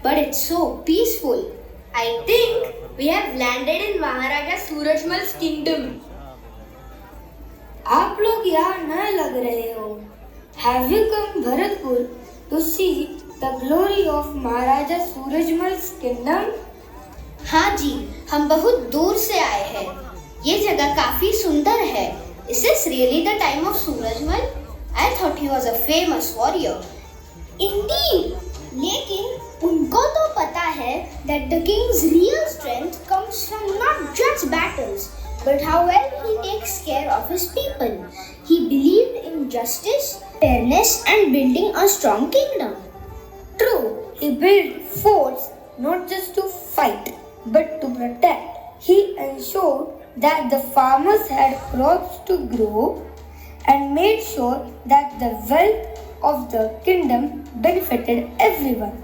but it's so peaceful. I think we have landed in Maharaja Surajmal's kingdom. आप लोग यहाँ नए लग रहे हो. Have you come Bharatpur to see the glory of Maharaja Surajmal's kingdom? हाँ जी, हम बहुत दूर से आए हैं. ये जगह काफी सुंदर है. Is this really the time of Surajmal? I thought he was a famous warrior. Indeed, लेकिन उनको तो पता है that the king's real strength comes from not just battles, but how well he takes care of his people. He believed in justice, fairness, and building a strong kingdom. True, he built forts not just to fight, but to protect. He ensured that the farmers had crops to grow and made sure that the wealth of the kingdom benefited everyone.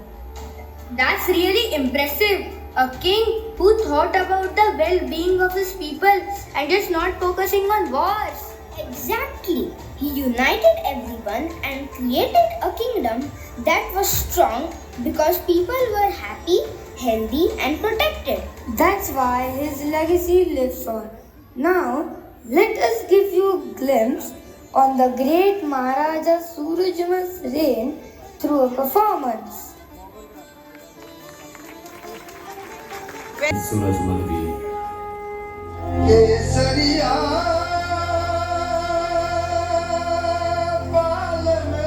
That's really impressive. A king who thought about the well-being of his people and just not focusing on wars. Exactly. He united everyone and created a kingdom that was strong because people were happy, healthy, and protected. That's why his legacy lives on. Now, let us give you a glimpse on the great Maharaja Surajmal's reign through a performance. Surajmal भी केसरिया बाल में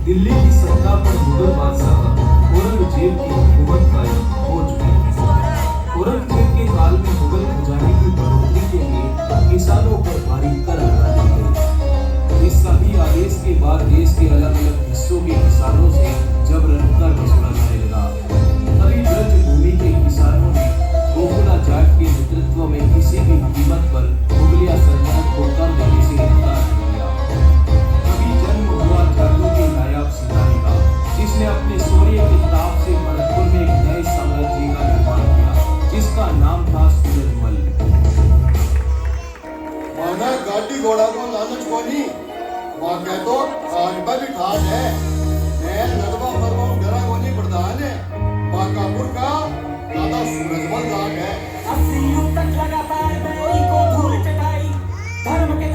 दिल्ली की सत्ता पर मुगल बादशाह औरंगजेब की हुकूमत कायम हो चुकी थी। औरंगजेब के काल में मुगल खजाने की बढ़ोतरी के लिए किसानों पर भारी कर लगा दी गई। इस सभी आदेश के बाद देश के अलग अलग हिस्सों के किसानों से जबरन कर वसूला जाने लगा। तभी ब्रज भूमि के किसानों ने गोकुला जाट के नेतृत्व में किसी भी कीमत पर मुगलिया सल्तनत को कर देने से इनकार किया। तभी जन्म हुआ जाटों के नायाब सिपाही का, जिसने अपने शौर्य के ताप से भरतपुर में एक नए साम्राज्य का निर्माण किया, जिसका नाम था सूरजमल। माना गाड़ी घोड़ा को लालच कोनी, मां कह तो आज भी ठाठ है। मैं नदवा मरवा डरा कोनी प्रधान है। बांकापुर का दादा सूरजमल राग है। अस्सी युग तक लगातार मैंने को धूल चटाई, धर्म के